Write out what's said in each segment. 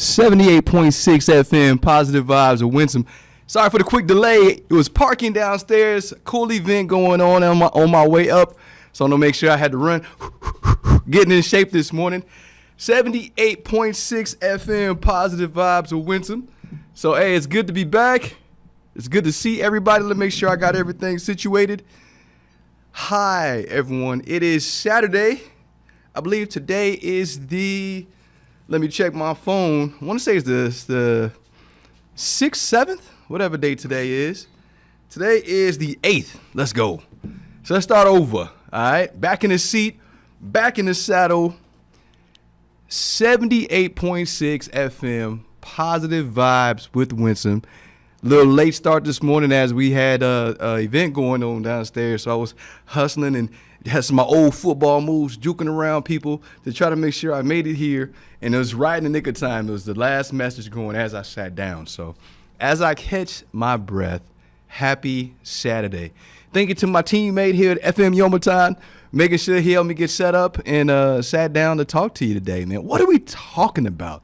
78.6 FM, positive vibes of Winsome. Sorry for the quick delay. It was parking downstairs. Cool event going on my way up. So I'm going to make sure I had to run. Getting in shape this morning. 78.6 FM, positive vibes of Winsome. So, hey, it's good to be back. It's good to see everybody. Let me make sure I got everything situated. Hi, everyone. It is Saturday. I believe today is let me check my phone. I want to say it's the 6th, 7th, whatever day today is. Today is the 8th. Let's go. So let's start over. All right. Back in the seat, back in the saddle. 78.6 FM, positive vibes with Winsome. Little late start this morning as we had a event going on downstairs. So I was hustling and had some of my old football moves, juking around people to try to make sure I made it here. And it was right in the nick of time. It was the last message going as I sat down. So as I catch my breath, happy Saturday. Thank you to my teammate here at FM Yomatan, making sure he helped me get set up and sat down to talk to you today, man. What are we talking about?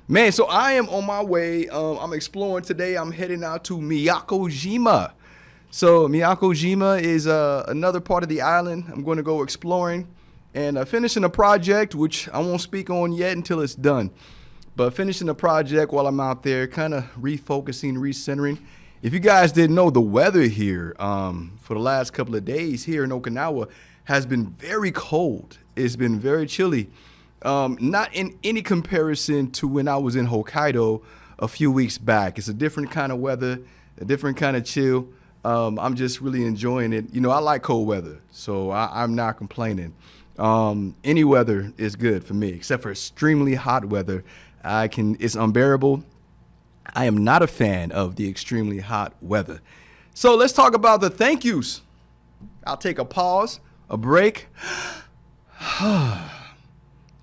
Man, so I am on my way. I'm exploring today. I'm heading out to Miyako-jima. So Miyako-jima is another part of the island. I'm going to go exploring and finishing a project, which I won't speak on yet until it's done. But finishing the project while I'm out there, kind of refocusing, recentering. If you guys didn't know, the weather here for the last couple of days here in Okinawa has been very cold. It's been very chilly. Not in any comparison to when I was in Hokkaido a few weeks back. It's a different kind of weather, a different kind of chill. I'm just really enjoying it. You know, I like cold weather, so I'm not complaining. Any weather is good for me, except for extremely hot weather. It's unbearable. I am not a fan of the extremely hot weather. So let's talk about the thank yous. I'll take a pause, a break.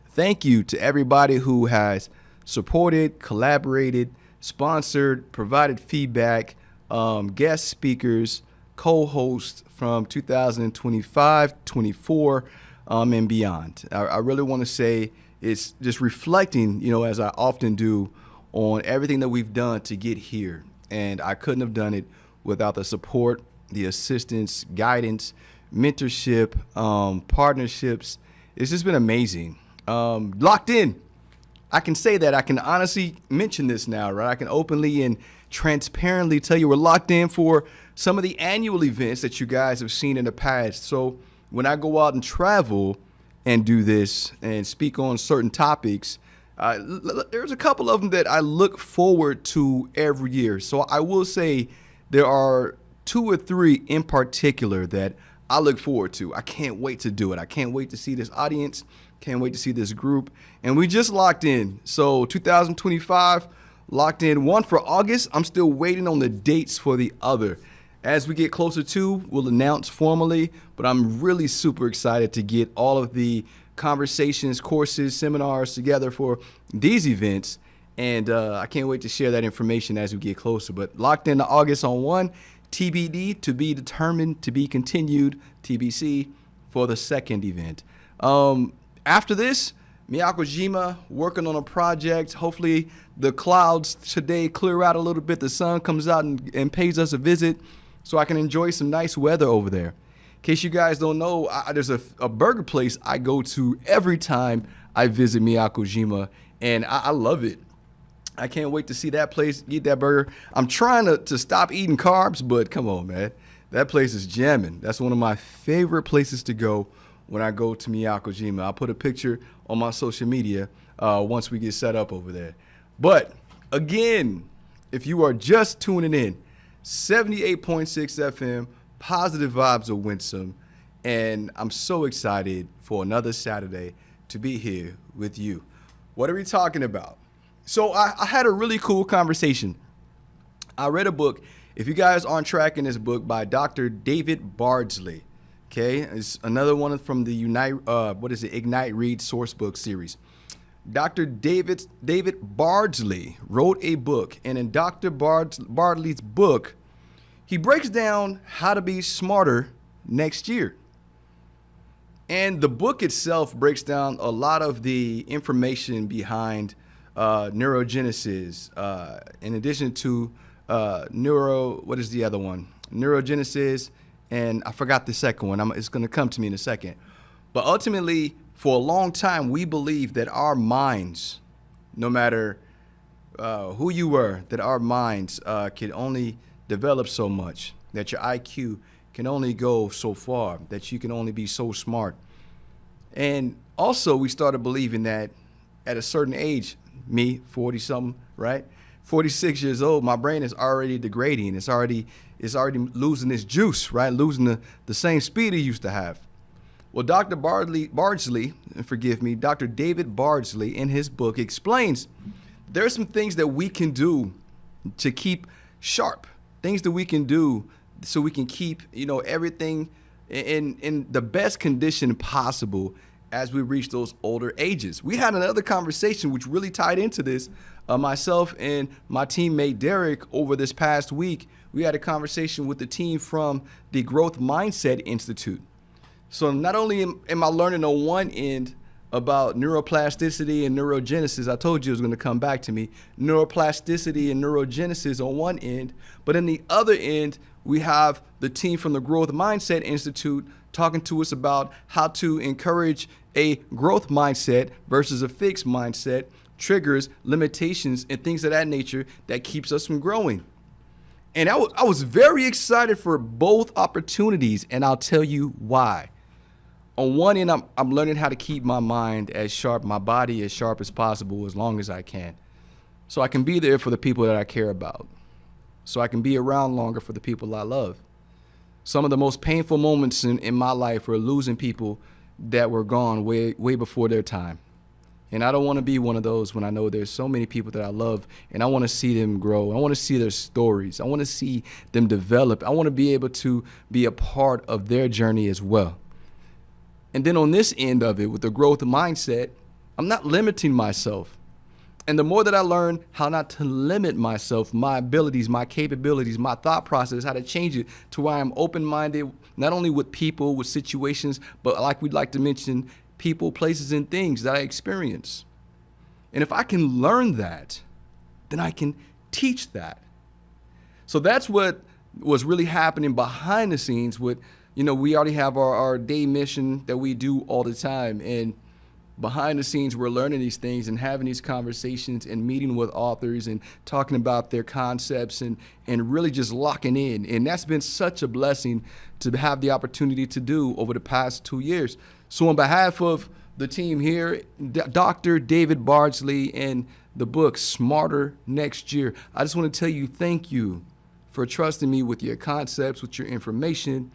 Thank you to everybody who has supported, collaborated, sponsored, provided feedback, guest speakers, co-hosts from 2025, 24, and beyond. I really want to say it's just reflecting, you know, as I often do, on everything that we've done to get here. And I couldn't have done it without the support, the assistance, guidance, mentorship, partnerships. It's just been amazing. Locked in. I can say that. I can honestly mention this now, right? I can openly and transparently tell you we're locked in for some of the annual events that you guys have seen in the past. So when I go out and travel and do this and speak on certain topics, there's a couple of them that I look forward to every year. So I will say there are 2 or 3 in particular that I look forward to. I can't wait to do it. I can't wait to see this audience. Can't wait to see this group. And we just locked in. So 2025, locked in one for August. I'm still waiting on the dates for the other. As we get closer to, we'll announce formally. But I'm really super excited to get all of the conversations, courses, seminars together for these events. And I can't wait to share that information as we get closer. But locked in to August on one. TBD, to be determined, to be continued, TBC, for the second event. After this, Miyako-jima, working on a project. Hopefully the clouds today clear out a little bit. The sun comes out and pays us a visit so I can enjoy some nice weather over there. In case you guys don't know, there's a burger place I go to every time I visit Miyako-jima, and I love it. I can't wait to see that place, eat that burger. I'm trying to stop eating carbs, but come on, man. That place is jamming. That's one of my favorite places to go when I go to Miyako-jima. I'll put a picture on my social media once we get set up over there. But again, if you are just tuning in, 78.6 FM, positive vibes of Winsome, and I'm so excited for another Saturday to be here with you. What are we talking about? So I had a really cool conversation. I read a book. If you guys aren't tracking this book by Dr. David Bardsley, okay, it's another one from the Ignite Read Sourcebook series. Dr. David Bardsley wrote a book, and in Dr. Bardsley's book, he breaks down how to be smarter next year. And the book itself breaks down a lot of the information behind neurogenesis, in addition to what is the other one? Neurogenesis, and I forgot the second one. It's going to come to me in a second. But ultimately, for a long time, we believed that our minds, no matter who you were, that our minds could only develop so much, that your IQ can only go so far, that you can only be so smart. And also, we started believing that at a certain age, me, 40-something, right? 46 years old, my brain is already degrading. It's already losing its juice, right? Losing the same speed it used to have. Well, Dr. Bardsley, forgive me, Dr. David Bardsley, in his book, explains there are some things that we can do to keep sharp, things that we can do so we can keep, everything in the best condition possible as we reach those older ages. We had another conversation which really tied into this. Myself and my teammate Derek, over this past week, we had a conversation with the team from the Growth Mindset Institute. So not only am I learning on one end about neuroplasticity and neurogenesis, I told you it was going to come back to me, neuroplasticity and neurogenesis on one end, but in the other end, we have the team from the Growth Mindset Institute talking to us about how to encourage a growth mindset versus a fixed mindset, triggers, limitations, and things of that nature that keeps us from growing. And I was very excited for both opportunities, and I'll tell you why. On one end, I'm learning how to keep my mind as sharp, my body as sharp as possible as long as I can. So I can be there for the people that I care about. So I can be around longer for the people I love. Some of the most painful moments in my life were losing people that were gone way before their time. And I don't want to be one of those when I know there's so many people that I love and I want to see them grow. I want to see their stories. I want to see them develop. I want to be able to be a part of their journey as well. And then on this end of it, with the growth mindset, I'm not limiting myself. And the more that I learn how not to limit myself, my abilities, my capabilities, my thought process, how to change it to where I'm open-minded, not only with people, with situations, but like we'd like to mention, people, places, and things that I experience. And if I can learn that, then I can teach that. So that's what was really happening behind the scenes with, we already have our day mission that we do all the time. And behind the scenes, we're learning these things and having these conversations and meeting with authors and talking about their concepts and really just locking in. And that's been such a blessing to have the opportunity to do over the past 2 years. So on behalf of the team here, Dr. David Bardsley and the book Smarter Next Year, I just want to tell you thank you for trusting me with your concepts, with your information,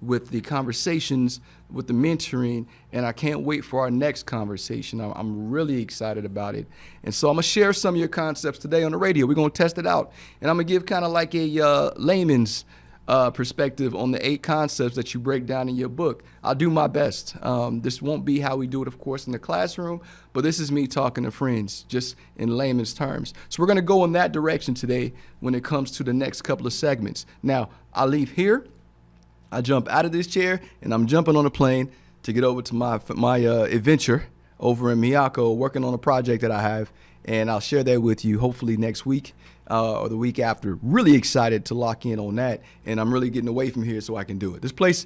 with the conversations, with the mentoring, and I can't wait for our next conversation. I'm really excited about it. And so I'm going to share some of your concepts today on the radio. We're going to test it out. And I'm going to give kind of like a layman's perspective on the 8 concepts that you break down in your book. I'll do my best. This won't be how we do it, of course, in the classroom, but this is me talking to friends, just in layman's terms. So we're going to go in that direction today when it comes to the next couple of segments. Now, I leave here. I jump out of this chair and I'm jumping on a plane to get over to my adventure over in Miyako, working on a project that I have, and I'll share that with you hopefully next week or the week after. Really excited to lock in on that, and I'm really getting away from here so I can do it. This place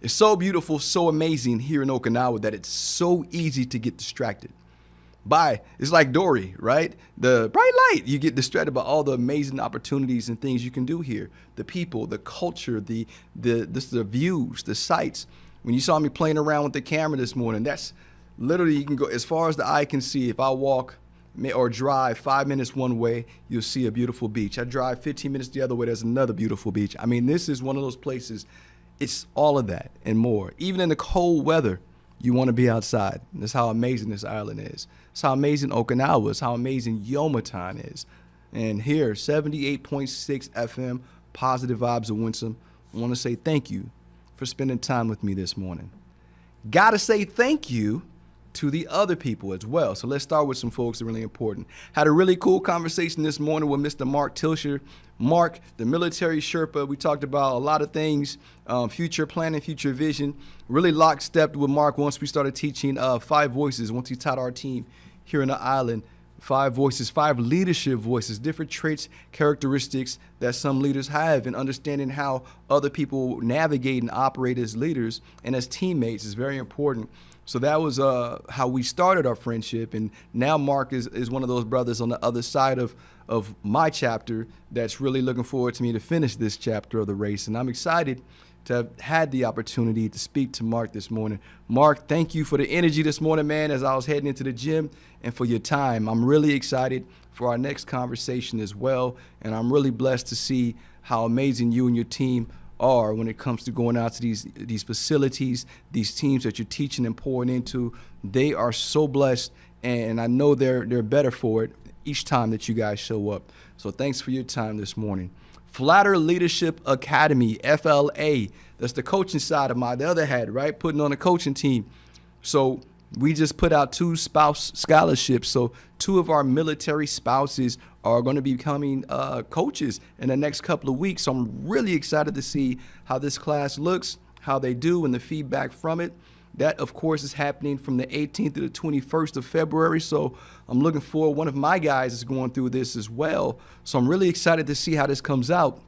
is so beautiful, so amazing here in Okinawa that it's so easy to get distracted by. It's like Dory, right? The bright light. You get distracted by all the amazing opportunities and things you can do here. The people, the culture, the views, the sights. When you saw me playing around with the camera this morning, that's literally, you can go as far as the eye can see. If I walk or drive 5 minutes one way, you'll see a beautiful beach. I drive 15 minutes the other way, there's another beautiful beach. I mean, this is one of those places, it's all of that and more. Even in the cold weather, you want to be outside. That's how amazing this island is. That's how amazing Okinawa is, how amazing Yomitan is. And here, 78.6 FM, Positive Vibes of Winsome. I want to say thank you for spending time with me this morning. Got to say thank you to the other people as well. So let's start with some folks that are really important. Had a really cool conversation this morning with Mr. Mark Tilsher. Mark, the military Sherpa. We talked about a lot of things, future planning, future vision. Really lockstep with Mark once we started teaching 5 voices, once he taught our team here in the island 5 voices, 5 leadership voices, different traits, characteristics that some leaders have, and understanding how other people navigate and operate as leaders and as teammates is very important. So that was how we started our friendship. And now Mark is one of those brothers on the other side of my chapter that's really looking forward to me to finish this chapter of the race. And I'm excited to have had the opportunity to speak to Mark this morning. Mark, thank you for the energy this morning, man, as I was heading into the gym, and for your time. I'm really excited for our next conversation as well, and I'm really blessed to see how amazing you and your team are when it comes to going out to these facilities, these teams that you're teaching and pouring into. They are so blessed, and I know they're better for it each time that you guys show up. So thanks for your time this morning. Flatter Leadership Academy, FLA. That's the coaching side of the other hat, right? Putting on a coaching team. So we just put out 2 spouse scholarships. So 2 of our military spouses are going to be becoming coaches in the next couple of weeks. So I'm really excited to see how this class looks, how they do, and the feedback from it. That, of course, is happening from the 18th to the 21st of February. So I'm looking forward. One of my guys is going through this as well. So I'm really excited to see how this comes out,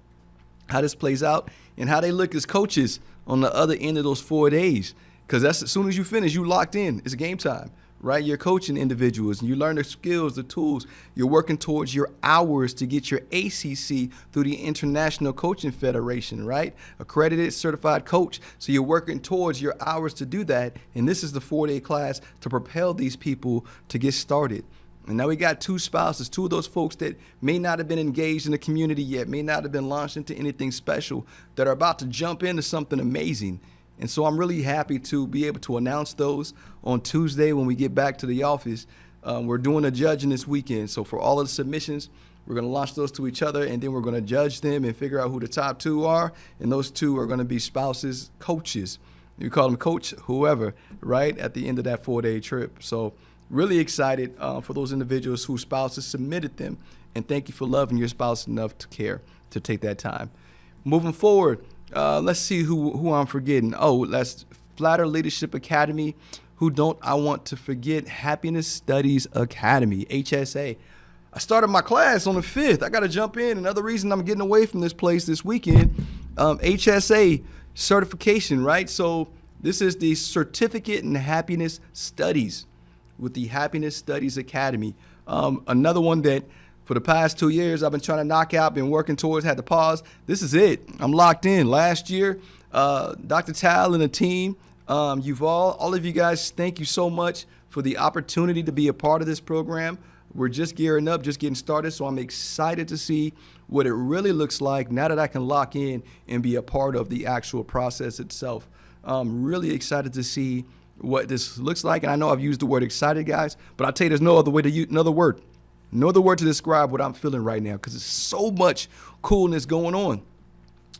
how this plays out, and how they look as coaches on the other end of those 4 days. Because that's as soon as you finish, you locked in. It's game time, right? You're coaching individuals, and you learn the skills, the tools. You're working towards your hours to get your ACC through the International Coaching Federation, right? Accredited certified coach. So you're working towards your hours to do that. And this is the 4-day class to propel these people to get started. And now we got 2 spouses, 2 of those folks that may not have been engaged in the community yet, may not have been launched into anything special, that are about to jump into something amazing. And so I'm really happy to be able to announce those on Tuesday when we get back to the office. We're doing a judging this weekend. So for all of the submissions, we're going to launch those to each other, and then we're going to judge them and figure out who the top 2 are. And those 2 are going to be spouses, coaches. You call them coach, whoever, right, at the end of that 4-day trip. So really excited for those individuals whose spouses submitted them. And thank you for loving your spouse enough to care to take that time. Moving forward, let's see who I'm forgetting. Oh, that's Flatter Leadership Academy. Who don't I want to forget? Happiness Studies Academy, HSA. I started my class on the 5th. I got to jump in. Another reason I'm getting away from this place this weekend, HSA certification, right? So this is the Certificate in Happiness Studies with the Happiness Studies Academy. Another one that for the past 2 years I've been trying to knock out, been working towards, had to pause. This is it. I'm locked in. Last year, Dr. Tal and the team, all of you guys, thank you so much for the opportunity to be a part of this program. We're just gearing up, just getting started, so I'm excited to see what it really looks like now that I can lock in and be a part of the actual process itself. I'm really excited to see what this looks like, and I know I've used the word excited, guys, but I'll tell you there's no other way to use no other word to describe what I'm feeling right now, because there's so much coolness going on.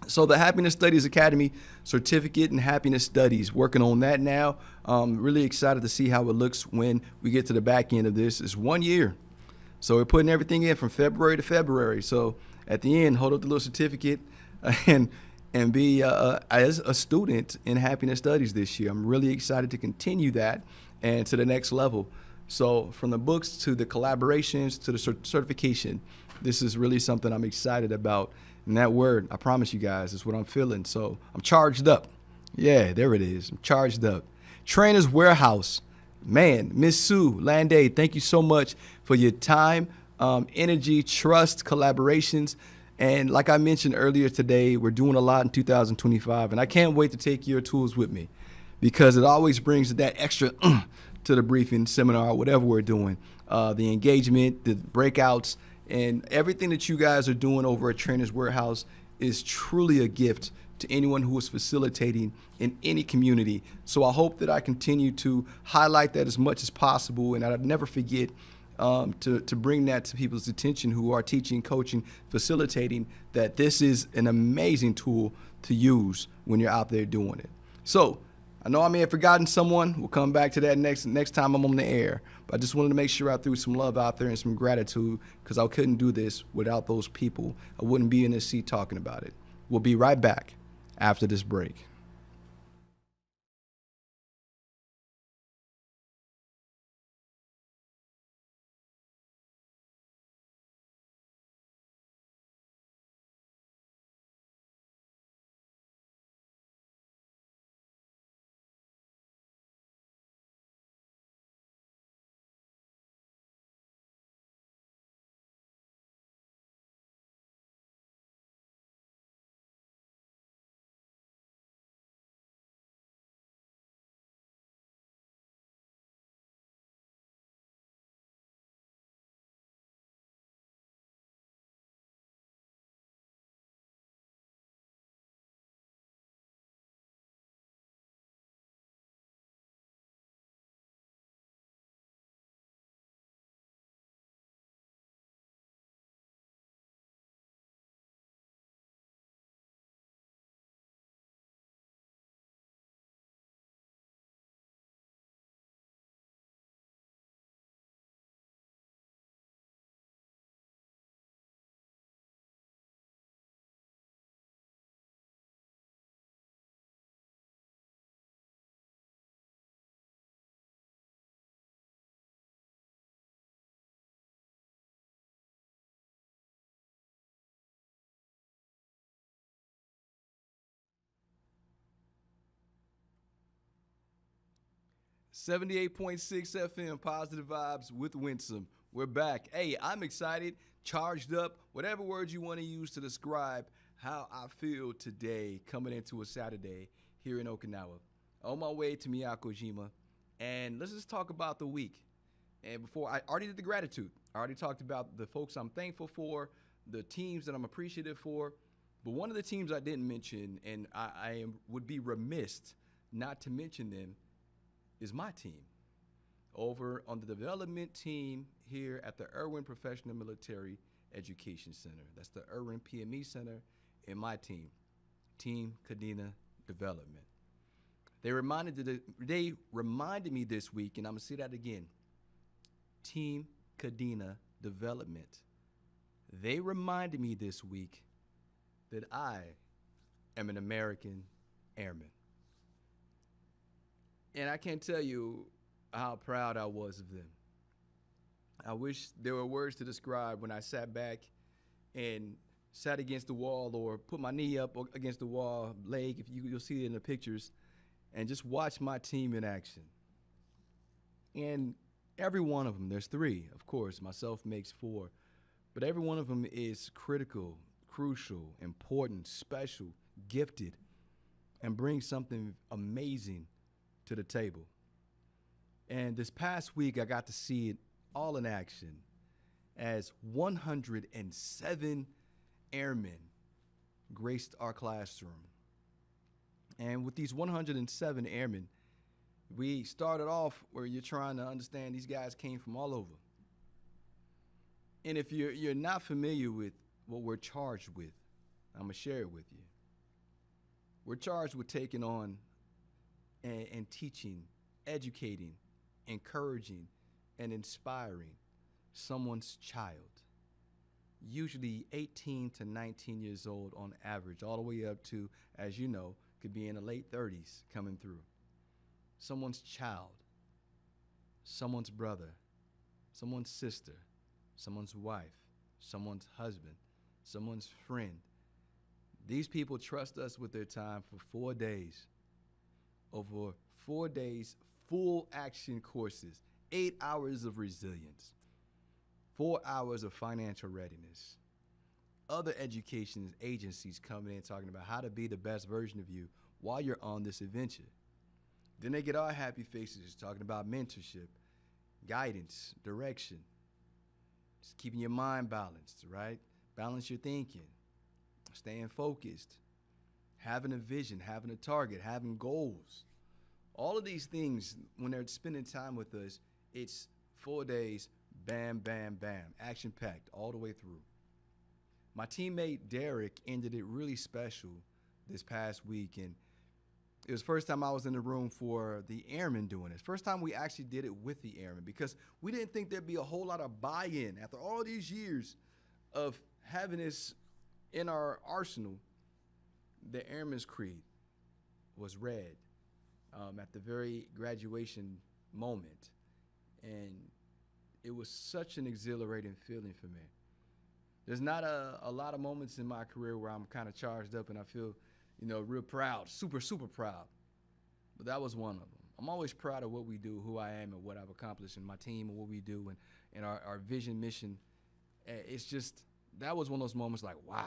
So the Happiness Studies Academy Certificate in Happiness Studies, working on that now. Really excited to see how it looks when we get to the back end of this. It's 1 year. So we're putting everything in from February to February. So at the end, hold up the little certificate and be as a student in Happiness Studies this year. I'm really excited to continue that and to the next level. So from the books to the collaborations to the certification, this is really something I'm excited about. And that word, I promise you guys, is what I'm feeling. So I'm charged up. Yeah, there it is. I'm charged up. Trainer's Warehouse. Man, Miss Sue Landay, thank you so much for your time, energy, trust, collaborations. And like I mentioned earlier today, we're doing a lot in 2025. And I can't wait to take your tools with me, because it always brings that extra to the briefing, seminar, whatever we're doing. The engagement, the breakouts, and everything that you guys are doing over at Trainer's Warehouse is truly a gift to anyone who is facilitating in any community. So I hope that I continue to highlight that as much as possible, and I'd never forget to bring that to people's attention who are teaching, coaching, facilitating, that this is an amazing tool to use when you're out there doing it. So I know I may have forgotten someone. We'll come back to that next time I'm on the air. But I just wanted to make sure I threw some love out there and some gratitude, because I couldn't do this without those people. I wouldn't be in this seat talking about it. We'll be right back after this break. 78.6 FM, Positive Vibes with Winsome. We're back. Hey, I'm excited, charged up, whatever words you want to use to describe how I feel today coming into a Saturday here in Okinawa. On my way to Miyako-jima, and let's just talk about the week. And before, I already did the gratitude. I already talked about the folks I'm thankful for, the teams that I'm appreciative for. But one of the teams I didn't mention, and would be remiss not to mention them, is my team. Over on the development team here at the Irwin Professional Military Education Center. That's the Irwin PME Center, and my team, Team Kadena Development. They reminded me this week, and I'm going to say that again. Team Kadena Development. They reminded me this week that I am an American airman. And I can't tell you how proud I was of them. I wish there were words to describe when I sat back and sat against the wall or put my knee up against the wall, leg, if you'll see it in the pictures, and just watch my team in action. And every one of them, there's three, of course, myself makes four, but every one of them is critical, crucial, important, special, gifted, and brings something amazing to the table. And this past week, I got to see it all in action as 107 airmen graced our classroom. And with these 107 airmen, we started off where you're trying to understand these guys came from all over. And if you're not familiar with what we're charged with, I'm going to share it with you. We're charged with taking on and teaching, educating, encouraging, and inspiring someone's child, usually 18 to 19 years old on average, all the way up to, as you know, could be in the late 30s coming through. Someone's child, someone's brother, someone's sister, someone's wife, someone's husband, someone's friend. These people trust us with their time for 4 days. Over 4 days, full action courses, 8 hours of resilience, 4 hours of financial readiness. Other education agencies coming in talking about how to be the best version of you while you're on this adventure. Then they get our happy faces talking about mentorship, guidance, direction, just keeping your mind balanced, right? Balance your thinking, staying focused, having a vision, having a target, having goals. All of these things, when they're spending time with us, it's 4 days, bam, bam, bam, action-packed all the way through. My teammate Derek ended it really special this past week, and it was the first time I was in the room for the airmen doing this. First time we actually did it with the airmen, because we didn't think there'd be a whole lot of buy-in after all these years of having this in our arsenal. The Airman's Creed was read at the very graduation moment, and it was such an exhilarating feeling for me. There's not a lot of moments in my career where I'm kind of charged up and I feel, real proud, super, super proud. But that was one of them. I'm always proud of what we do, who I am, and what I've accomplished in my team and what we do and our vision, mission. It's just, that was one of those moments like, wow.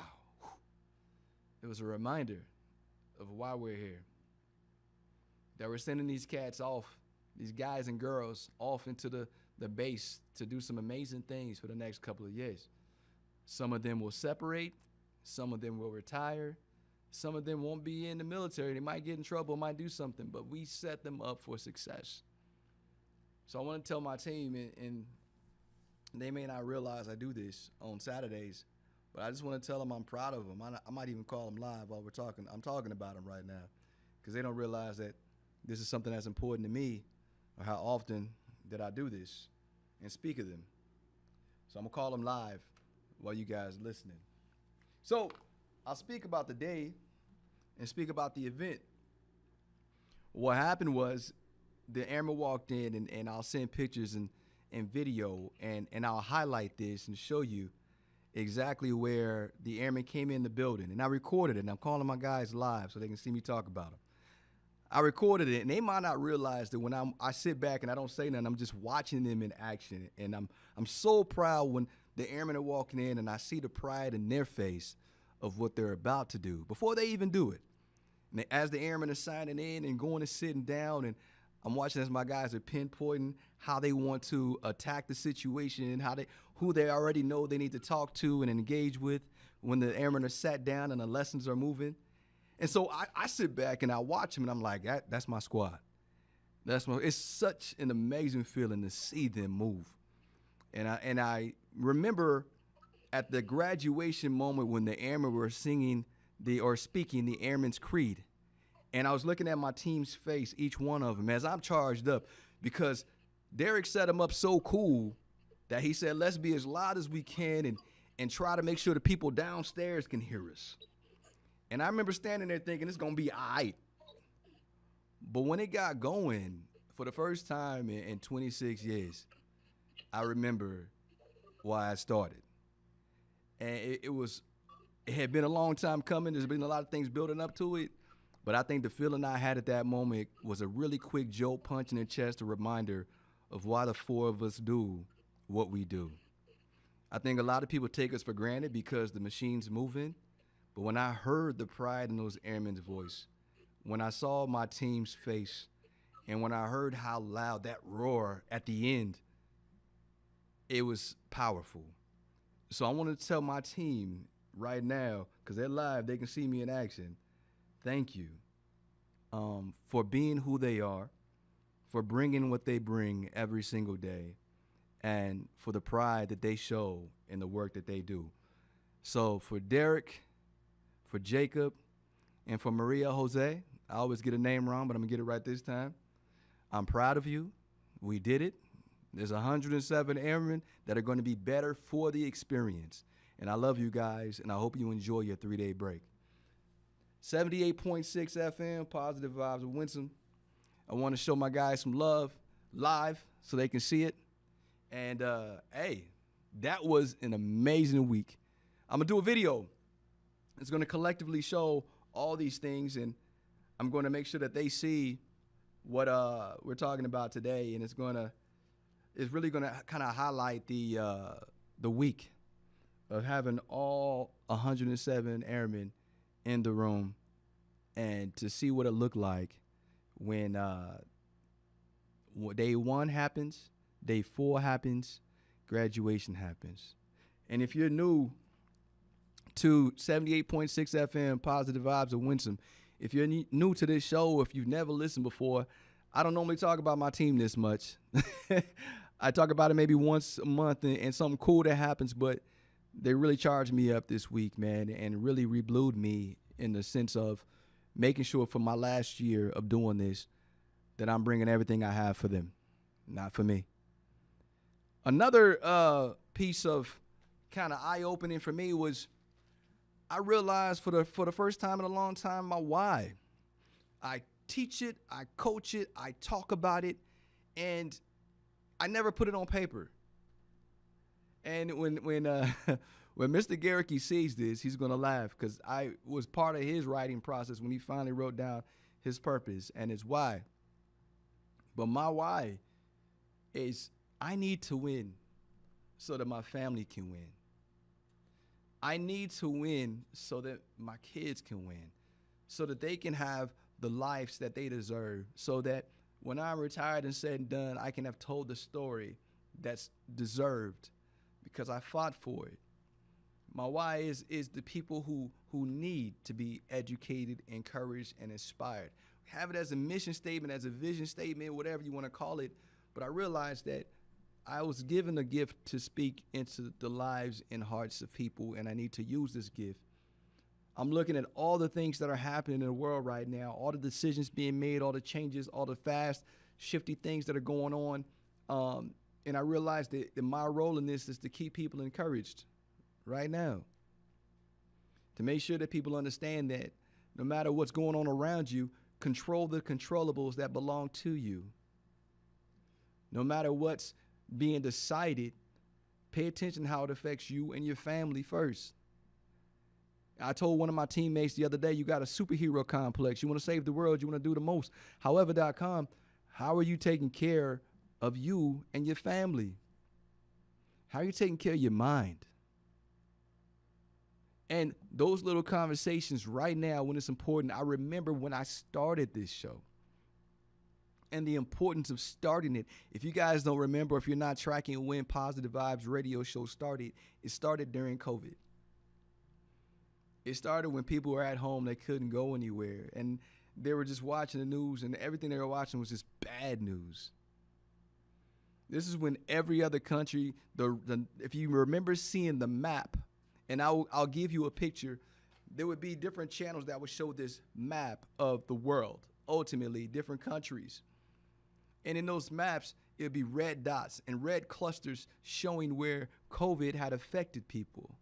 It was a reminder of why we're here. That we're sending these cats off, these guys and girls, off into the base to do some amazing things for the next couple of years. Some of them will separate. Some of them will retire. Some of them won't be in the military. They might get in trouble, might do something, but we set them up for success. So I want to tell my team, and they may not realize I do this on Saturdays, but I just want to tell them I'm proud of them. I might even call them live while we're talking. I'm talking about them right now because they don't realize that this is something that's important to me, or how often that I do this and speak of them. So I'm going to call them live while you guys are listening. So I'll speak about the day and speak about the event. What happened was the airman walked in, and I'll send pictures and video, and I'll highlight this and show you exactly where the airman came in the building. And I recorded it, and I'm calling my guys live so they can see me talk about them. I recorded it, and they might not realize that when I sit back and I don't say nothing, I'm just watching them in action, and I'm so proud when the airmen are walking in, and I see the pride in their face of what they're about to do before they even do it. And as the airmen are signing in and going and sitting down, and I'm watching as my guys are pinpointing how they want to attack the situation and who they already know they need to talk to and engage with when the airmen are sat down and the lessons are moving. And so I sit back and I watch them, and I'm like, that's my squad. It's such an amazing feeling to see them move. And I remember at the graduation moment when the airmen were speaking the Airman's Creed. And I was looking at my team's face, each one of them, as I'm charged up, because Derek set them up so cool that he said, let's be as loud as we can and try to make sure the people downstairs can hear us. And I remember standing there thinking it's going to be all right. But when it got going, for the first time in 26 years, I remember why I started. And it had been a long time coming. There's been a lot of things building up to it. But I think the feeling I had at that moment was a really quick jolt punch in the chest, a reminder of why the four of us do what we do. I think a lot of people take us for granted because the machine's moving. But when I heard the pride in those airmen's voice, when I saw my team's face, and when I heard how loud that roar at the end, it was powerful. So I want to tell my team right now, because they're live, they can see me in action, thank you for being who they are, for bringing what they bring every single day, and for the pride that they show in the work that they do. So for Derek, for Jacob, and for Maria Jose, I always get a name wrong, but I'm going to get it right this time. I'm proud of you. We did it. There's 107 airmen that are going to be better for the experience. And I love you guys, and I hope you enjoy your 3-day break. 78.6 FM, Positive Vibes of Winsome. I want to show my guys some love live so they can see it. And, hey, that was an amazing week. I'm going to do a video. It's going to collectively show all these things, and I'm going to make sure that they see what we're talking about today, and it's really going to kind of highlight the week of having all 107 airmen in the room, and to see what it looked like when day 1 happens, day 4 happens, graduation happens. And if you're new to 78.6 FM, Positive Vibes of Winsome, if you're new to this show, if you've never listened before, I don't normally talk about my team this much. I talk about it maybe once a month and something cool that happens, but they really charged me up this week, man, and really reblued me in the sense of making sure for my last year of doing this that I'm bringing everything I have for them, not for me. Another piece of kind of eye-opening for me was I realized for the first time in a long time my why. I teach it, I coach it, I talk about it, and I never put it on paper. And when Mr. Garricky sees this, he's going to laugh because I was part of his writing process when he finally wrote down his purpose and his why. But my why is I need to win so that my family can win. I need to win so that my kids can win, so that they can have the lives that they deserve, so that when I'm retired and said and done, I can have told the story that's deserved because I fought for it. My why is the people who need to be educated, encouraged, and inspired. Have it as a mission statement, as a vision statement, whatever you want to call it. But I realized that I was given a gift to speak into the lives and hearts of people, and I need to use this gift. I'm looking at all the things that are happening in the world right now, all the decisions being made, all the changes, all the fast, shifty things that are going on. And I realized that my role in this is to keep people encouraged right now, to make sure that people understand that no matter what's going on around you, control the controllables that belong to you. No matter what's being decided, pay attention to how it affects you and your family first. I told one of my teammates the other day, you got a superhero complex. You want to save the world. You want to do the most. However.com, how are you taking care of you and your family? How are you taking care of your mind? And those little conversations right now, when it's important, I remember when I started this show and the importance of starting it. If you guys don't remember, if you're not tracking when Positive Vibes radio show started, it started during COVID. It started when people were at home, they couldn't go anywhere, and they were just watching the news, and everything they were watching was just bad news. This is when every other country, if you remember seeing the map, and I'll give you a picture, there would be different channels that would show this map of the world, ultimately different countries. And in those maps, it would be red dots and red clusters showing where COVID had affected people.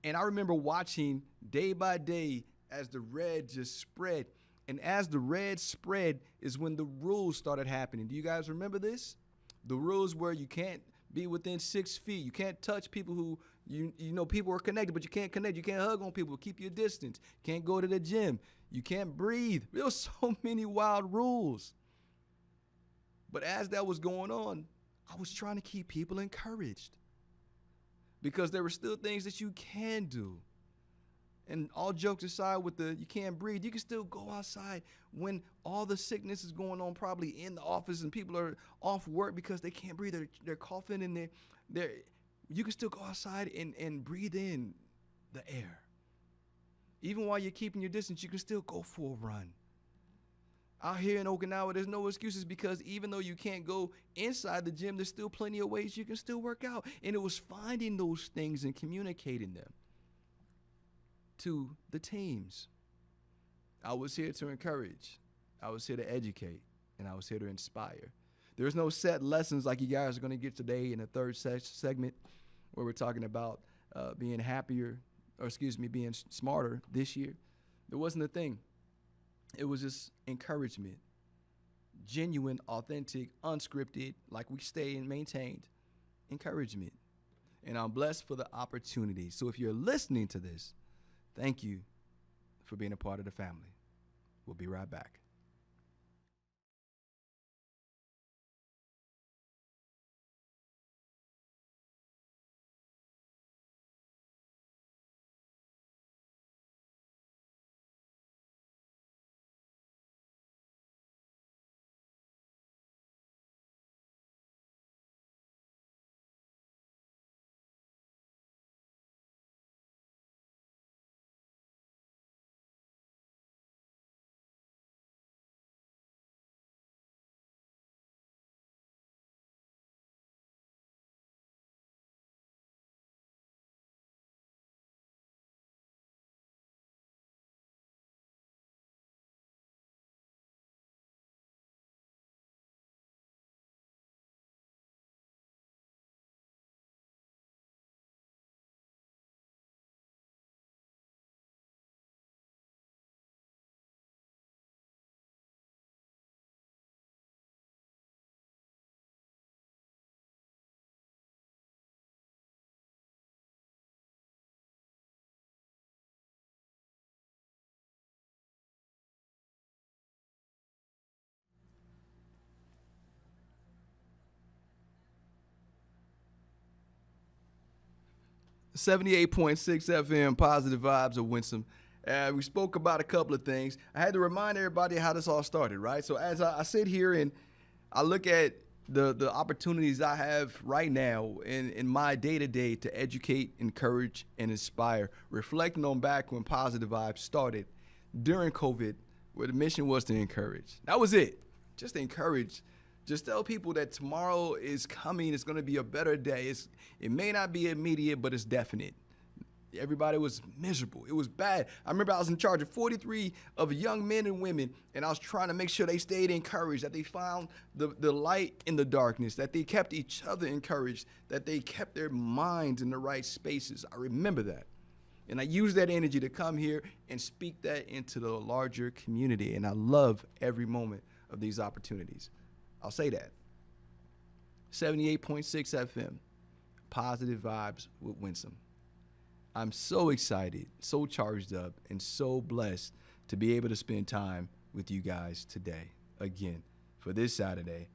And I remember watching day by day as the red just spread. And as the red spread is when the rules started happening. Do you guys remember this? The rules where you can't be within 6 feet. You can't touch people who, you know, people are connected, but you can't connect. You can't hug on people. Keep your distance. Can't go to the gym. You can't breathe. There were so many wild rules. But as that was going on, I was trying to keep people encouraged, because there were still things that you can do. And all jokes aside with you can't breathe, you can still go outside when all the sickness is going on, probably in the office, and people are off work because they can't breathe. They're coughing and you can still go outside and breathe in the air. Even while you're keeping your distance, you can still go for a run. Out here in Okinawa, there's no excuses, because even though you can't go inside the gym, there's still plenty of ways you can still work out. And it was finding those things and communicating them to the teams. I was here to encourage. I was here to educate. And I was here to inspire. There's no set lessons like you guys are going to get today in the third segment, where we're talking about being happier, being smarter this year. There wasn't a thing. It was just encouragement, genuine, authentic, unscripted, like we stay and maintained encouragement. And I'm blessed for the opportunity. So if you're listening to this, thank you for being a part of the family. We'll be right back. .6 FM, Positive Vibes of Winsome. We spoke about a couple of things. I had to remind everybody how this all started, right? So as I sit here and I look at the opportunities I have right now in my day-to-day to educate, encourage, and inspire, reflecting on back when Positive Vibes started during COVID, where the mission was to encourage. That was it. Just encourage. Just tell people that tomorrow is coming. It's going to be a better day. It may not be immediate, but it's definite. Everybody was miserable. It was bad. I remember I was in charge of 43 of young men and women, and I was trying to make sure they stayed encouraged, that they found the light in the darkness, that they kept each other encouraged, that they kept their minds in the right spaces. I remember that. And I use that energy to come here and speak that into the larger community. And I love every moment of these opportunities. I'll say that. 78.6 FM, Positive Vibes with Winsome. I'm so excited, so charged up, and so blessed to be able to spend time with you guys today, again, for this Saturday,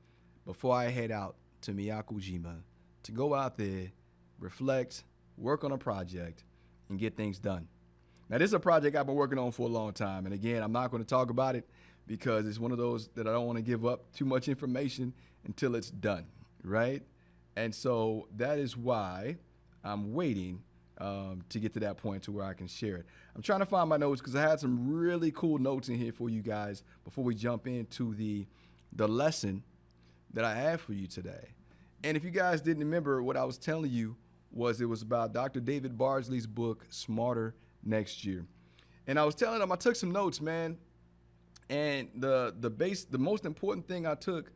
before I head out to Miyakojima to go out there, reflect, work on a project, and get things done. Now, this is a project I've been working on for a long time. And again, I'm not going to talk about it because it's one of those that I don't want to give up too much information until it's done, right? And so that is why I'm waiting to get to that point to where I can share it. I'm trying to find my notes because I had some really cool notes in here for you guys before we jump into the lesson that I have for you today. And if you guys didn't remember, what I was telling you was it was about Dr. David Bardsley's book, Smarter Next Year. And I was telling them I took some notes, man. And the most important thing I took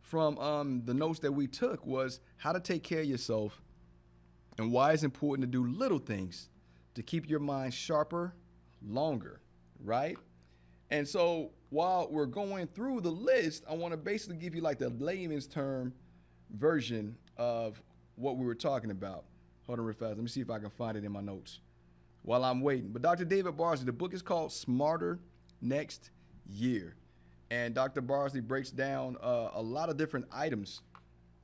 from the notes that we took was how to take care of yourself and why it's important to do little things to keep your mind sharper longer, right? And so while we're going through the list, I want to basically give you like the layman's term version of what we were talking about. Hold on real fast. Let me see if I can find it in my notes while I'm waiting. But Dr. David Bardsley, the book is called Smarter Next Year. And Dr. Bardsley breaks down a lot of different items,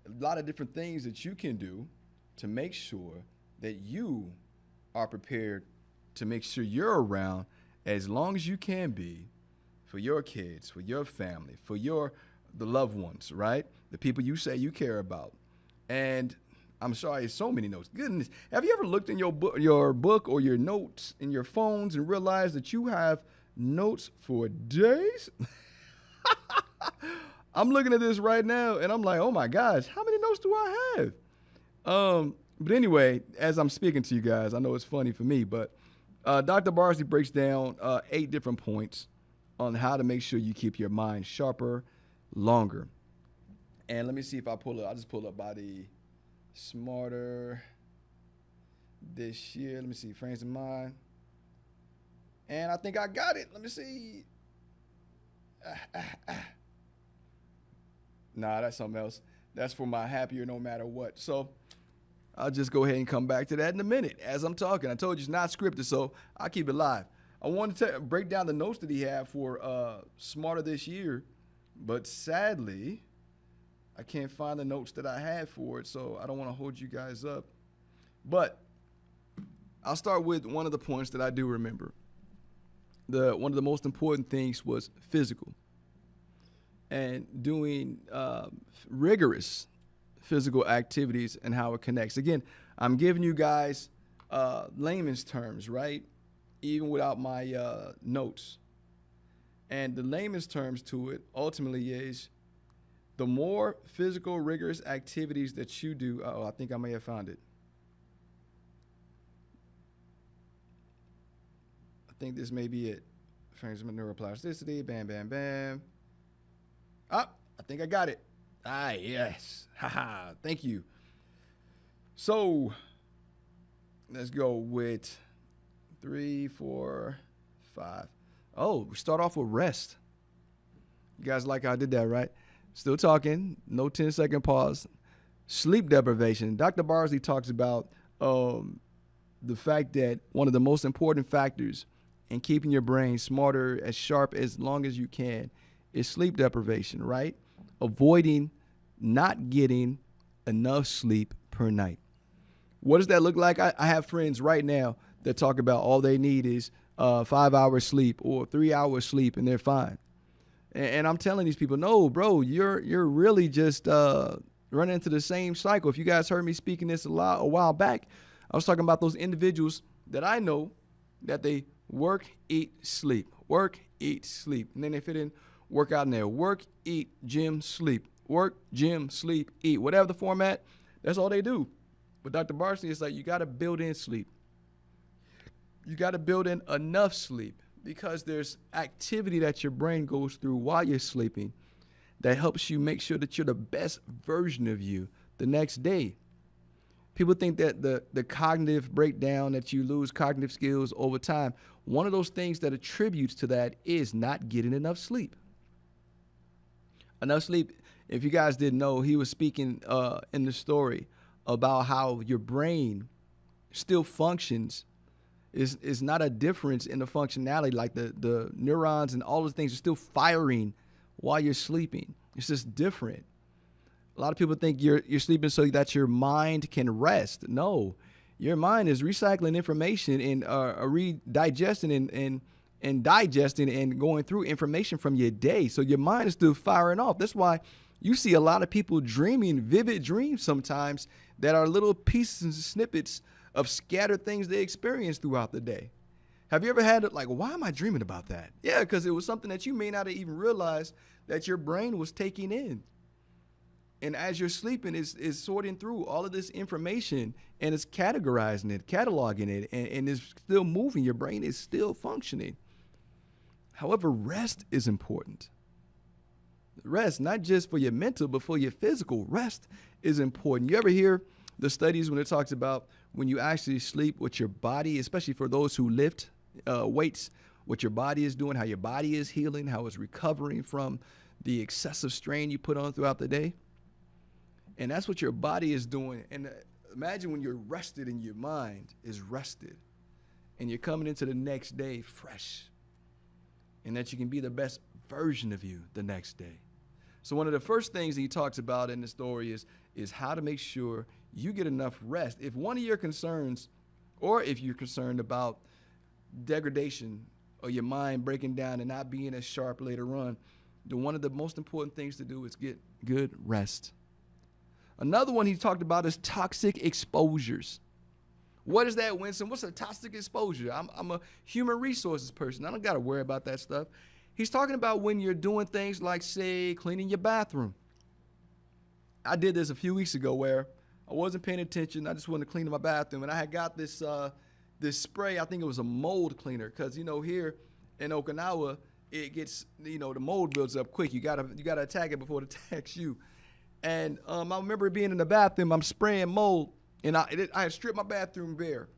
a lot of different things that you can do to make sure that you are prepared to make sure you're around as long as you can be for your kids, for your family, for the loved ones, right? The people you say you care about. And I'm sorry, it's so many notes. Goodness, have you ever looked in your book or your notes in your phones and realized that you have notes for days? I'm looking at this right now and I'm like, oh my gosh, how many notes do I have? But anyway, as I'm speaking to you guys, I know it's funny for me, but Dr. Bardsley breaks down 8 different points on how to make sure you keep your mind sharper longer. And let me see if I'll just pull up by the Smarter this year. Let me see, frames of mind. And I think I got it. Let me see. Nah, that's something else. That's for my happier no matter what. So I'll just go ahead and come back to that in a minute as I'm talking. I told you it's not scripted, so I'll keep it live. I wanted to break down the notes that he had for Smarter this year, but sadly, I can't find the notes that I had for it, so I don't want to hold you guys up. But I'll start with one of the points that I do remember. One of the most important things was physical and doing rigorous physical activities and how it connects. Again, I'm giving you guys layman's terms, right? Even without my notes. And the layman's terms to it ultimately is the more physical, rigorous activities that you do. I think I may have found it. I think this may be it. Frames of neuroplasticity. Bam, bam, bam. I think I got it. Yes. Haha. Thank you. So let's go with 3, 4, 5. Oh, we start off with rest. You guys like how I did that, right? Still talking. No 10-second pause. Sleep deprivation. Dr. Bardsley talks about the fact that one of the most important factors in keeping your brain smarter, as sharp as long as you can, is sleep deprivation, right? Avoiding not getting enough sleep per night. What does that look like? I have friends right now that talk about all they need is 5 hours sleep or 3 hours sleep and they're fine. And I'm telling these people, no, bro, you're really just running into the same cycle. If you guys heard me speaking this a while back, I was talking about those individuals that I know that they work, eat, sleep, work, eat, sleep. And then they fit in work out in there, work, eat, gym, sleep, work, gym, sleep, eat, whatever the format, that's all they do. But Dr. Bardsley is like, you got to build in sleep. You got to build in enough sleep because there's activity that your brain goes through while you're sleeping that helps you make sure that you're the best version of you the next day. People think that the cognitive breakdown, that you lose cognitive skills over time, one of those things that attributes to that is not getting enough sleep. Enough sleep, if you guys didn't know, he was speaking in the story about how your brain still functions It's not a difference in the functionality. Like the neurons and all those things are still firing while you're sleeping. It's just different. A lot of people think you're sleeping so that your mind can rest. No, your mind is recycling information and digesting and digesting and going through information from your day. So your mind is still firing off. That's why you see a lot of people dreaming vivid dreams sometimes that are little pieces and snippets of scattered things they experience throughout the day. Have you ever had it like, why am I dreaming about that? Yeah, because it was something that you may not have even realized that your brain was taking in. And as you're sleeping, it's sorting through all of this information and it's categorizing it, cataloging it, and it's still moving. Your brain is still functioning. However, rest is important. Rest, not just for your mental, but for your physical. Rest is important. You ever hear the studies when it talks about when you actually sleep, what your body, especially for those who lift weights, what your body is doing, how your body is healing, how it's recovering from the excessive strain you put on throughout the day? And that's what your body is doing. And imagine when you're rested and your mind is rested and you're coming into the next day fresh, and that you can be the best version of you the next day. So one of the first things he talks about in the story is how to make sure you get enough rest. If one of your concerns, or if you're concerned about degradation or your mind breaking down and not being as sharp later on, then one of the most important things to do is get good rest. Another one he talked about is toxic exposures. What is that, Winston? What's a toxic exposure? I'm a human resources person. I don't got to worry about that stuff. He's talking about when you're doing things like, say, cleaning your bathroom. I did this a few weeks ago where I wasn't paying attention. I just wanted to clean my bathroom, and I had got this spray. I think it was a mold cleaner because, here in Okinawa, it gets, the mold builds up quick. You gotta attack it before it attacks you. And I remember being in the bathroom, I'm spraying mold, and I had stripped my bathroom bare.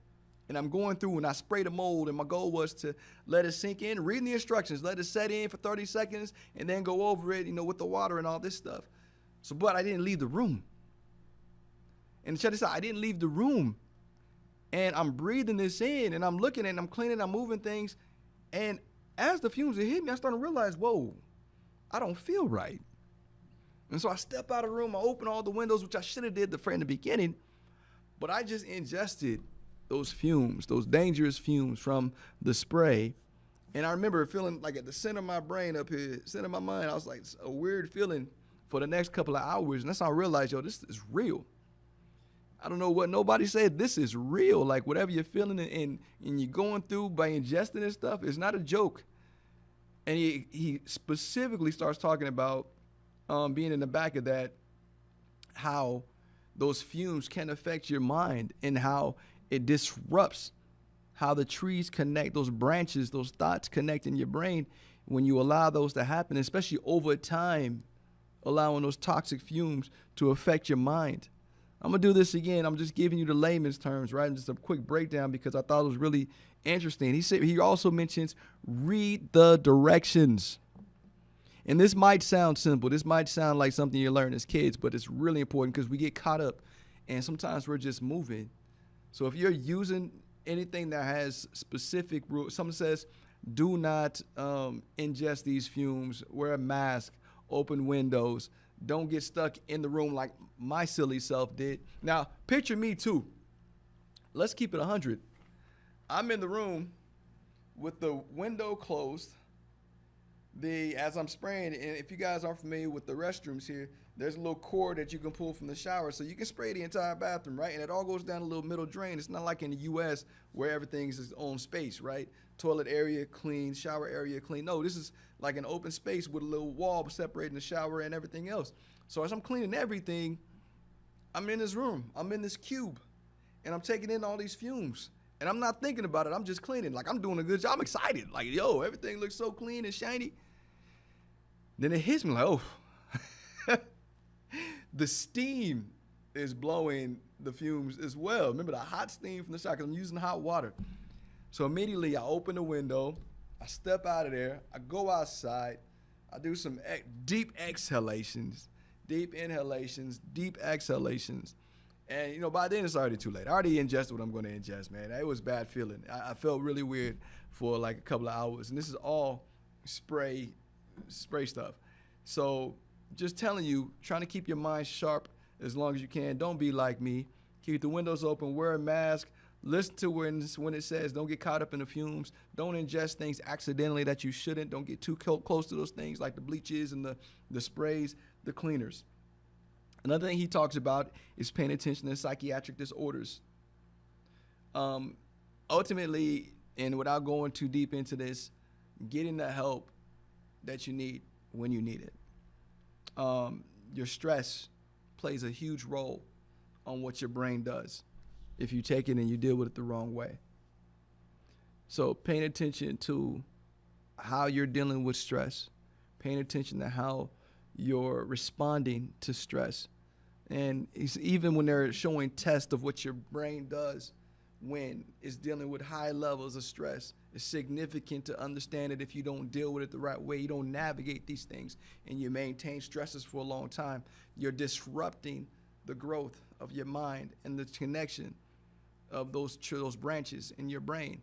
And I'm going through and I spray the mold, and my goal was to let it sink in, reading the instructions, let it set in for 30 seconds, and then go over it, with the water and all this stuff. But I didn't leave the room. And check this out, I didn't leave the room. And I'm breathing this in, and I'm looking and I'm cleaning, I'm moving things. And as the fumes had hit me, I started to realize, whoa, I don't feel right. And so I step out of the room, I open all the windows, which I should have did in the beginning, but I just ingested those fumes, those dangerous fumes from the spray. And I remember feeling like at the center of my brain up here, center of my mind, I was like, it's a weird feeling for the next couple of hours. And that's how I realized, this is real. I don't know what nobody said. This is real. Like whatever you're feeling and you're going through by ingesting this stuff, it's not a joke. And he specifically starts talking about being in the back of that, how those fumes can affect your mind and how it disrupts how the trees connect, those branches, those thoughts connect in your brain when you allow those to happen, especially over time, allowing those toxic fumes to affect your mind. I'm going to do this again. I'm just giving you the layman's terms, right? And just a quick breakdown because I thought it was really interesting. He also mentions read the directions. And this might sound simple. This might sound like something you learn as kids, but it's really important because we get caught up and sometimes we're just moving. So if you're using anything that has specific rules, someone says, do not ingest these fumes, wear a mask, open windows, don't get stuck in the room like my silly self did. Now, picture me too. Let's keep it 100. I'm in the room with the window closed. As I'm spraying, and if you guys aren't familiar with the restrooms here, there's a little cord that you can pull from the shower, so you can spray the entire bathroom, right? And it all goes down a little middle drain. It's not like in the U.S. where everything's its own space, right? Toilet area clean, shower area clean. No, this is like an open space with a little wall separating the shower and everything else. So as I'm cleaning everything, I'm in this room, I'm in this cube, and I'm taking in all these fumes. And I'm not thinking about it. I'm just cleaning. Like, I'm doing a good job. I'm excited. Like, everything looks so clean and shiny. Then it hits me like, oh, the steam is blowing the fumes as well. Remember the hot steam from the shower because I'm using hot water. So immediately I open the window. I step out of there. I go outside. I do some deep exhalations, deep inhalations, deep exhalations. And by then it's already too late. I already ingested what I'm going to ingest, man. It was a bad feeling. I felt really weird for like a couple of hours, and this is all spray stuff. So just telling you, trying to keep your mind sharp as long as you can. Don't be like me. Keep the windows open. Wear a mask. Listen to when it says don't get caught up in the fumes. Don't ingest things accidentally that you shouldn't. Don't get too close to those things like the bleaches and the sprays, the cleaners. Another thing he talks about is paying attention to psychiatric disorders. Ultimately, and without going too deep into this, getting the help that you need when you need it. Your stress plays a huge role on what your brain does if you take it and you deal with it the wrong way. So paying attention to how you're dealing with stress, paying attention to how you're responding to stress. And even when they're showing tests of what your brain does when it's dealing with high levels of stress, it's significant to understand that if you don't deal with it the right way, you don't navigate these things, and you maintain stresses for a long time, you're disrupting the growth of your mind and the connection of those branches in your brain.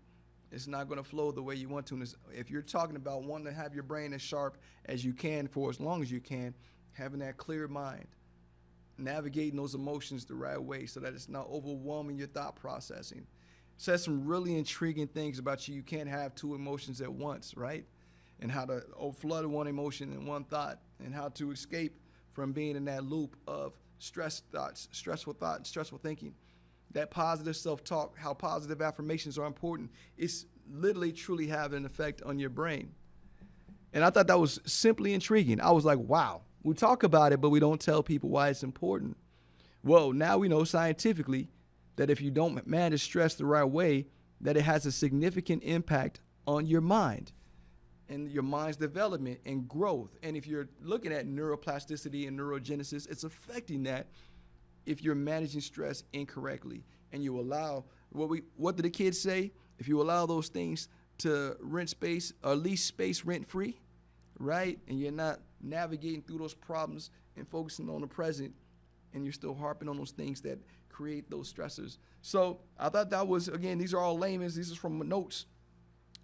It's not going to flow the way you want to. And if you're talking about wanting to have your brain as sharp as you can for as long as you can, having that clear mind, navigating those emotions the right way so that it's not overwhelming your thought processing. Says some really intriguing things about you. You can't have two emotions at once, right? And how to flood one emotion in one thought, and how to escape from being in that loop of stressful thinking. That positive self-talk, how positive affirmations are important. It's literally truly having an effect on your brain. And I thought that was simply intriguing. I was like, wow, we talk about it, but we don't tell people why it's important. Well, now we know scientifically that if you don't manage stress the right way, that it has a significant impact on your mind and your mind's development and growth. And if you're looking at neuroplasticity and neurogenesis, it's affecting that if you're managing stress incorrectly. And you allow, what do the kids say? If you allow those things to rent space, or lease space rent-free, right? And you're not navigating through those problems and focusing on the present, and you're still harping on those things that create those stressors. So I thought that was, again, these are all layman's. These are from notes.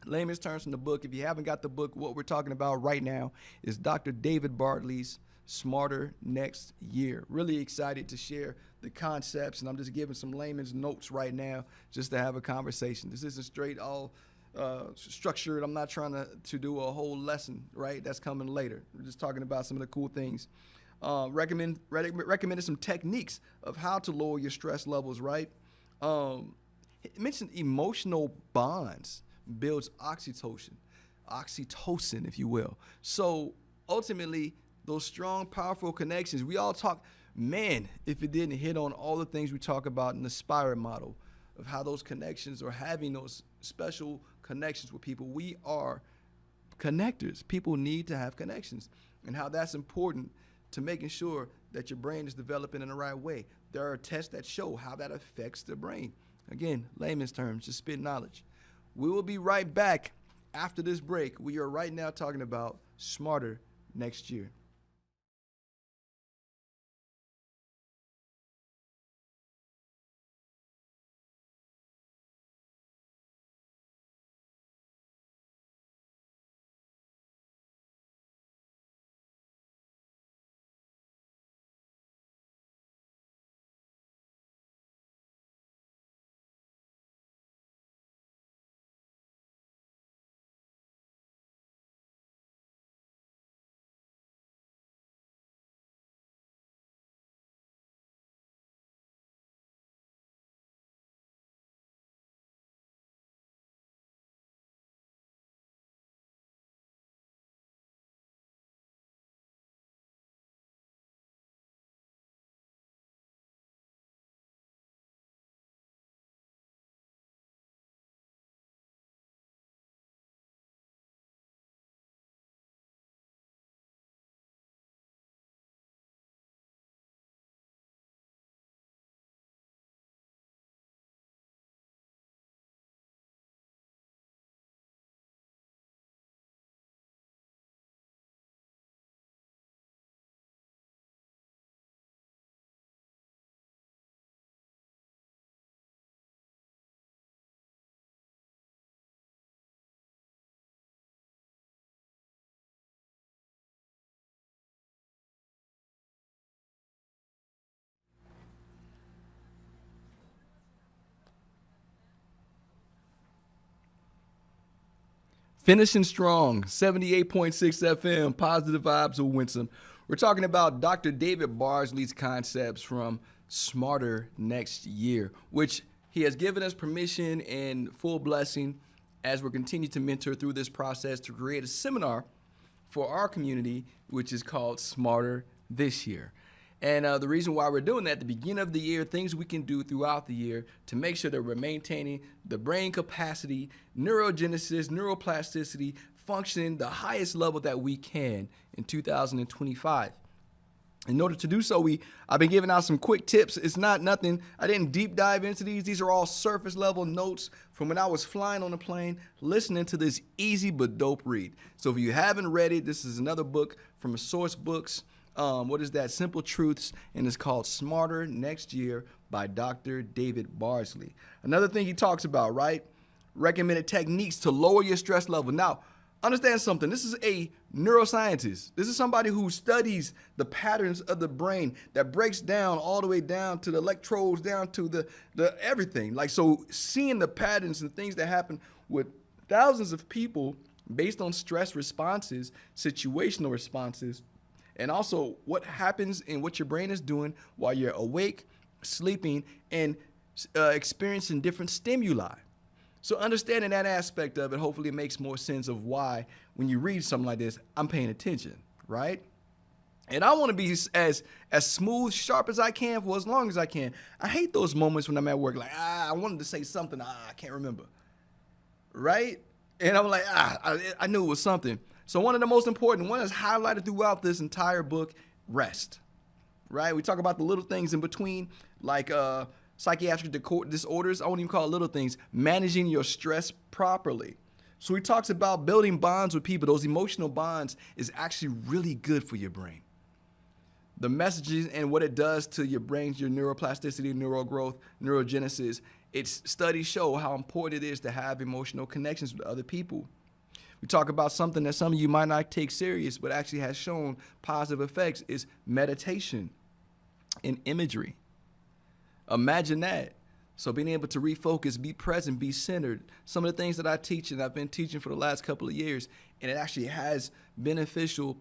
Layman's terms from the book. If you haven't got the book, what we're talking about right now is Dr. David Bartley's Smarter Next Year. Really excited to share the concepts, and I'm just giving some layman's notes right now just to have a conversation. This isn't straight all structured. I'm not trying to do a whole lesson, right? That's coming later. We're just talking about some of the cool things. Recommended some techniques of how to lower your stress levels, right? It mentioned emotional bonds builds oxytocin, if you will. So ultimately, those strong, powerful connections, we all talk, man, if it didn't hit on all the things we talk about in the Spire model of how those connections or having those special connections with people. We are connectors. People need to have connections, and how that's important to making sure that your brain is developing in the right way. There are tests that show how that affects the brain. Again, layman's terms, just spit knowledge. We will be right back after this break. We are right now talking about Smarter Next Year. Finishing strong, 78.6 FM, positive vibes of Winsome. We're talking about Dr. David Barsley's concepts from Smarter Next Year, which he has given us permission and full blessing as we're continuing to mentor through this process to create a seminar for our community, which is called Smarter This Year. And the reason why we're doing that at the beginning of the year, things we can do throughout the year to make sure that we're maintaining the brain capacity, neurogenesis, neuroplasticity, functioning the highest level that we can in 2025. In order to do so, I've been giving out some quick tips. It's not nothing. I didn't deep dive into these. These are all surface level notes from when I was flying on a plane, listening to this easy but dope read. So if you haven't read it, this is another book from Source Books. What is that? Simple Truths, and it's called Smarter Next Year by Dr. David Barsley. Another thing he talks about, right? Recommended techniques to lower your stress level. Now, understand something. This is a neuroscientist. This is somebody who studies the patterns of the brain that breaks down all the way down to the electrodes, down to the everything. Like, so seeing the patterns and things that happen with thousands of people based on stress responses, situational responses, and also what happens and what your brain is doing while you're awake, sleeping, and experiencing different stimuli. So understanding that aspect of it, hopefully it makes more sense of why when you read something like this, I'm paying attention, right? And I want to be as smooth, sharp as I can for as long as I can. I hate those moments when I'm at work, like, I wanted to say something, I can't remember, right? And I'm like, I knew it was something. So one of the most important, one is highlighted throughout this entire book, rest, right? We talk about the little things in between, like psychiatric disorders. I won't even call it little things. Managing your stress properly. So he talks about building bonds with people. Those emotional bonds is actually really good for your brain. The messages and what it does to your brain, your neuroplasticity, neural growth, neurogenesis. Its studies show how important it is to have emotional connections with other people. We talk about something that some of you might not take serious, but actually has shown positive effects, is meditation and imagery. Imagine that. So being able to refocus, be present, be centered. Some of the things that I teach, and I've been teaching for the last couple of years, and it actually has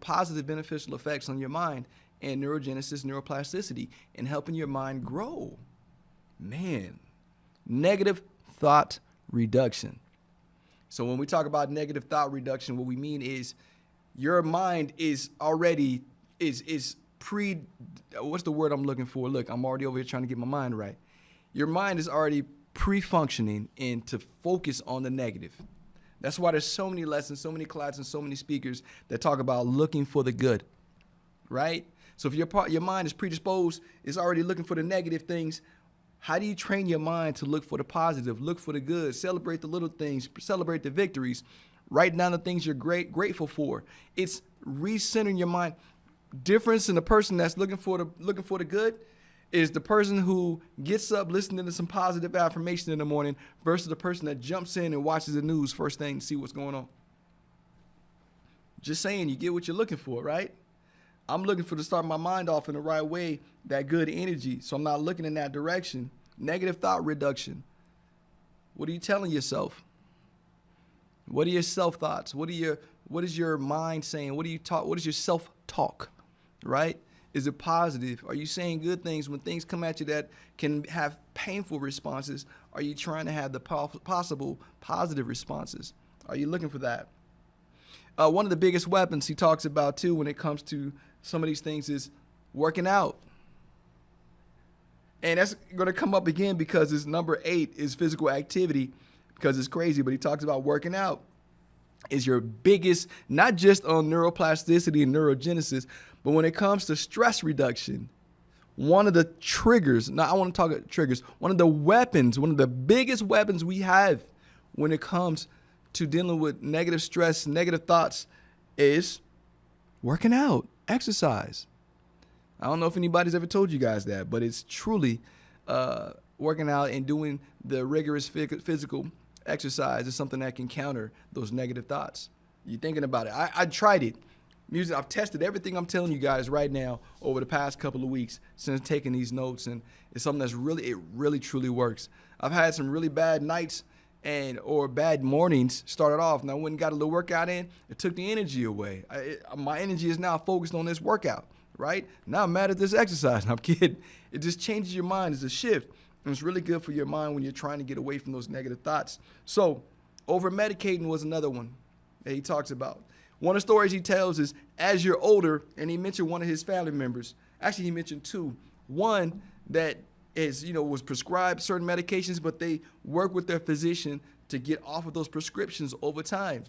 positive beneficial effects on your mind and neurogenesis, neuroplasticity, and helping your mind grow. Man, negative thought reduction. So when we talk about negative thought reduction, what we mean is your mind is already, what's the word I'm looking for? Look, I'm already over here trying to get my mind right. Your mind is already pre-functioning and to focus on the negative. That's why there's so many lessons, so many classes, and so many speakers that talk about looking for the good, right? So if your mind is predisposed, is already looking for the negative things, how do you train your mind to look for the positive, look for the good, celebrate the little things, celebrate the victories, write down the things you're grateful for? It's recentering your mind. Difference in the person that's looking for the good is the person who gets up listening to some positive affirmation in the morning versus the person that jumps in and watches the news first thing to see what's going on. Just saying, you get what you're looking for, right? I'm looking for to start my mind off in the right way, that good energy, so I'm not looking in that direction. Negative thought reduction. What are you telling yourself? What are your self-thoughts? What is your mind saying? What is your self-talk, right? Is it positive? Are you saying good things when things come at you that can have painful responses? Are you trying to have the possible positive responses? Are you looking for that? One of the biggest weapons he talks about, too, when it comes to some of these things is working out. And that's going to come up again because it's number 8 is physical activity, because it's crazy, but he talks about working out is your biggest, not just on neuroplasticity and neurogenesis, but when it comes to stress reduction, one of the triggers, now I want to talk about triggers, one of the weapons, one of the biggest weapons we have when it comes to dealing with negative stress, negative thoughts, is working out, exercise. I don't know if anybody's ever told you guys that, but it's truly working out and doing the rigorous physical exercise is something that can counter those negative thoughts. You're thinking about it. I tried it. I've tested everything I'm telling you guys right now over the past couple of weeks since taking these notes, and it's something it really truly works. I've had some really bad nights or bad mornings started off, and I went and got a little workout in, it took the energy away. My energy is now focused on this workout, right? Now I'm mad at this exercise. I'm kidding. It just changes your mind. It's a shift. And it's really good for your mind when you're trying to get away from those negative thoughts. So over-medicating was another one that he talks about. One of the stories he tells is as you're older, and he mentioned one of his family members. Actually, he mentioned two. One that was prescribed certain medications, but they work with their physician to get off of those prescriptions over time.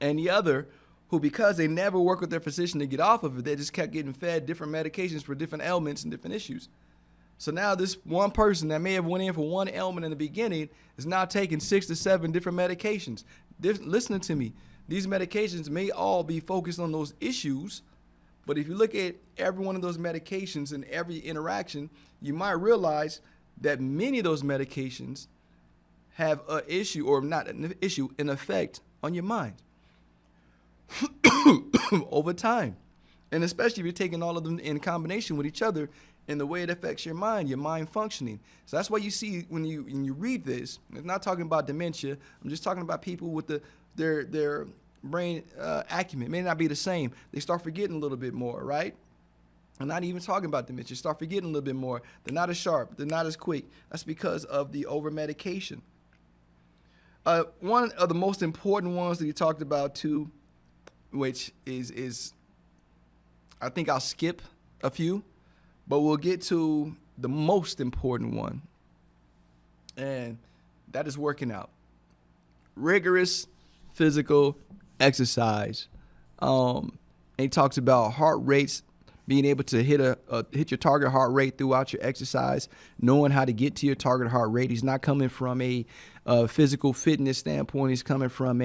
And the other who, because they never work with their physician to get off of it, they just kept getting fed different medications for different ailments and different issues. So now this one person that may have went in for one ailment in the beginning is now taking 6 to 7 different medications. Listening to me, these medications may all be focused on those issues, but if you look at every one of those medications and every interaction, you might realize that many of those medications have an issue, or not an issue, an effect on your mind over time. And especially if you're taking all of them in combination with each other and the way it affects your mind functioning. So that's why you see when you read this, it's not talking about dementia. I'm just talking about people with their brain acumen. It may not be the same. They start forgetting a little bit more, right? I'm not even talking about dementia. Start forgetting a little bit more. They're not as sharp. They're not as quick. That's because of the over-medication. One of the most important ones that he talked about too, which is I think I'll skip a few, but we'll get to the most important one, and that is working out. Rigorous physical exercise. And he talks about heart rates, being able to hit your target heart rate throughout your exercise, knowing how to get to your target heart rate. He's not coming from a physical fitness standpoint. He's coming from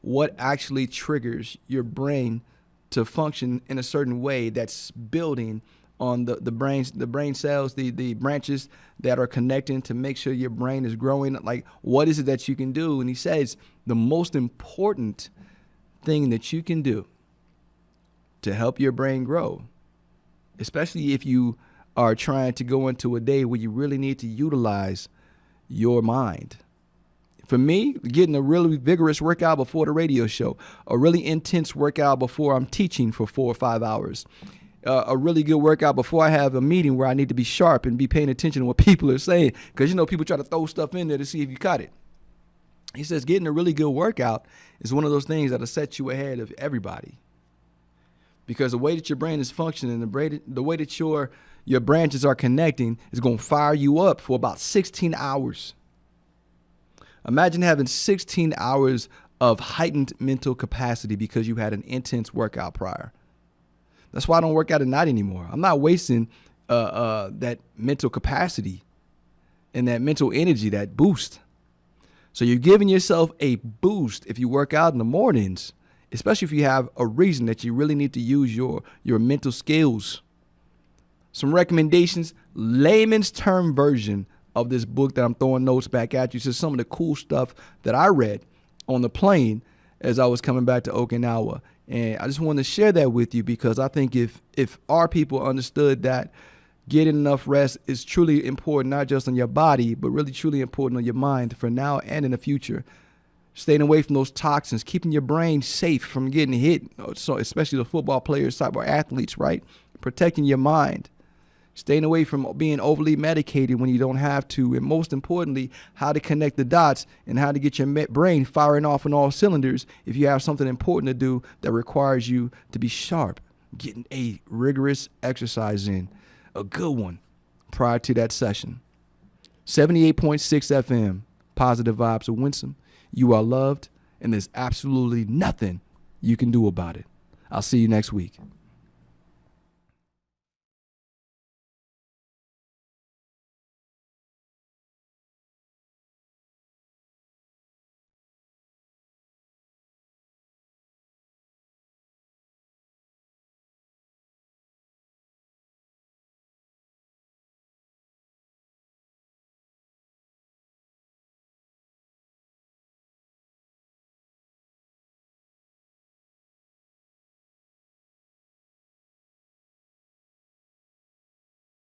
what actually triggers your brain to function in a certain way that's building on the brain cells, the branches that are connecting to make sure your brain is growing. Like, what is it that you can do? And he says the most important thing that you can do to help your brain grow, especially if you are trying to go into a day where you really need to utilize your mind. For me, getting a really vigorous workout before the radio show, a really intense workout before I'm teaching for 4 or 5 hours, a really good workout before I have a meeting where I need to be sharp and be paying attention to what people are saying, because people try to throw stuff in there to see if you caught it. He says getting a really good workout is one of those things that'll set you ahead of everybody, because the way that your brain is functioning, the way that your branches are connecting is going to fire you up for about 16 hours. Imagine having 16 hours of heightened mental capacity because you had an intense workout prior. That's why I don't work out at night anymore. I'm not wasting that mental capacity and that mental energy, that boost. So you're giving yourself a boost if you work out in the mornings, especially if you have a reason that you really need to use your mental skills. Some recommendations, layman's term version of this book that I'm throwing notes back at you. So some of the cool stuff that I read on the plane as I was coming back to Okinawa. And I just wanted to share that with you, because I think if our people understood that getting enough rest is truly important, not just on your body, but really truly important on your mind for now and in the future. Staying away from those toxins, keeping your brain safe from getting hit, so especially the football players, type of athletes, right? Protecting your mind. Staying away from being overly medicated when you don't have to. And most importantly, how to connect the dots and how to get your brain firing off on all cylinders if you have something important to do that requires you to be sharp. Getting a rigorous exercise in, a good one, prior to that session. 78.6 FM, Positive Vibes of Winsome. You are loved, and there's absolutely nothing you can do about it. I'll see you next week.